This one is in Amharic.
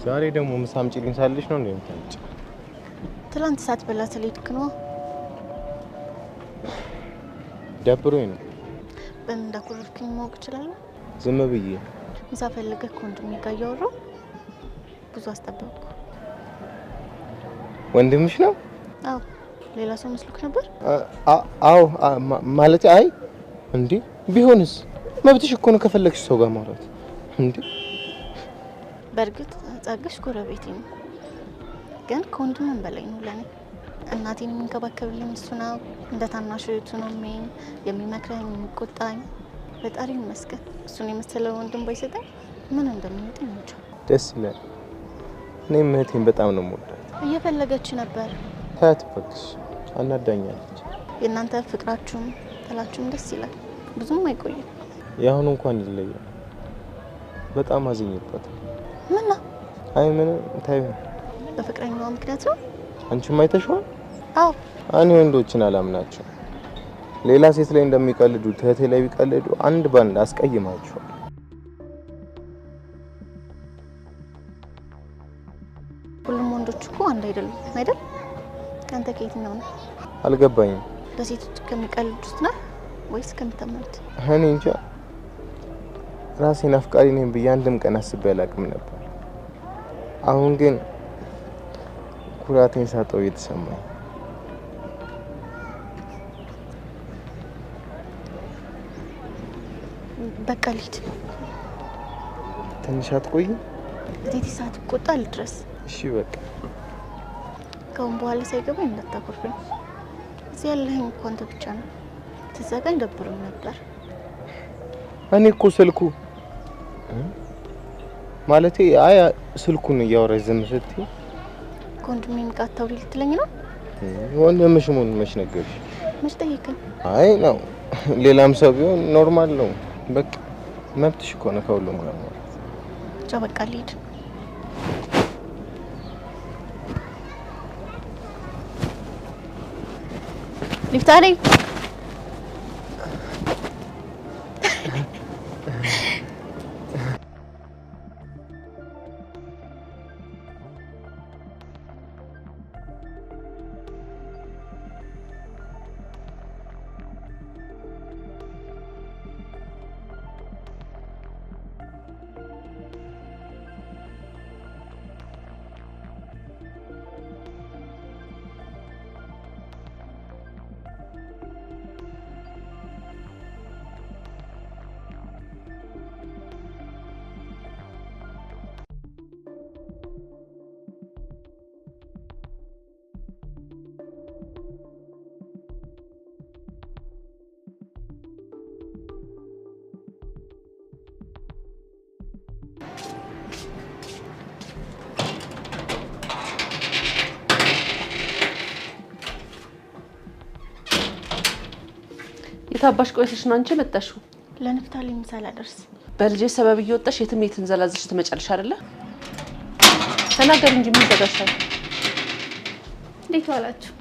ዛሬ ደግሞ ምሳ አምጪልኝ ሳልሽ ነው እንዴ የምታመጪ? ትላንት ሳትበላ ስለሄድክ ነው። ደብሮኝ ነው። በምን እንዳኮረፍክኝ ማወቅ እችላለሁ? ዝም ብዬ ምሳ ፈልገህ ከወንድሜ ጋር እያወራሁ ብዙ አስጠበቅኩ። ወንድምሽ ነው? አዎ። ሌላ ሰው መስሎክ ነበር? አዎ ማለት አይ እንዴ ቢሆንስ መብትሽ እኮ ነው ከፈለግሽ ሰው ጋር ማውራት እንዴ። በእርግጥ ጸጋሽ ጎረቤቴ ነው፣ ግን ከወንድምም በላይ ነው ለኔ። እናቴን የሚንከባከብልኝ እሱ ነው። እንደ ታናሽ እህቱ ነው የሚመክረኝ የሚቆጣኝ። ፈጣሪ ይመስገን እሱን የመሰለ ወንድም ባይሰጠኝ ምን እንደምንጠኝ እንጃ። ደስ ይላል። እኔም እህቴን በጣም ነው የምወዳት። እየፈለገች ነበር። ታያት እባክሽ፣ አናዳኛለች። የእናንተ ፍቅራችሁም ተላችሁም ደስ ይላል። ብዙም አይቆይም። ያሁን እንኳን ይለያል። በጣም አዝኜበት። ምን ነው? አይ ምን ታዩ? በፍቅረኛዋ ምክንያት ነው። አንቺም አይተሽዋል? አዎ። እኔ ወንዶችን አላምናቸው። ሌላ ሴት ላይ እንደሚቀልዱ እህቴ ላይ ቢቀልዱ አንድ ባንድ አስቀይማቸዋል። ሁሉም ወንዶች እኮ አንድ አይደሉም አይደል? አንተ ከየትኛው ነው? አልገባኝም። ለሴቶች ከሚቀልዱት ነው ወይስ ከሚተመኑት? እኔ እንጃ። ራሴን አፍቃሪ ነኝ ብዬ አንድም ቀን አስቤ አላውቅም ነበር። አሁን ግን ኩራቴን ሳጠው እየተሰማኝ። በቃ ልሂድ። ትንሽ አትቆይም? እቴቴ ሰዓት ይቆጣ ልድረስ። እሺ በቃ። ከአሁን በኋላ ሳይገባኝ እንዳታኮርፈኝ። እዚህ ያለኸኝ እኮ አንተ ብቻ ነው። ትዘጋኝ ደብሮኝ ነበር። እኔ እኮ ስልኩ ማለቴ አይ ስልኩን እያወራሽ ዝም ስትይ ከወንድሜም ጋር አታውሪ ልትለኝ ነው? ወንድምሽ መሆኑን መች ነገርሽ? መች ጠየቀኝ? አይ ነው ሌላም ሰው ቢሆን ኖርማል ነው። በቃ መብትሽ እኮ ነው ከሁሉም ጋር ማለት። ብቻ በቃ ልሂድ። ሊፍታሪ የታባሽ ቆይተሽ ነው አንቺ መጣሽው? ለንፍታሊ ምሳሌ አደርስ። በልጄ ሰበብ እየወጣሽ የትም የትንዘላዝሽ ትመጫለሽ አይደለ? ተናገሪ እንጂ ምን ዘጋሻል? እንዴት ዋላችሁ?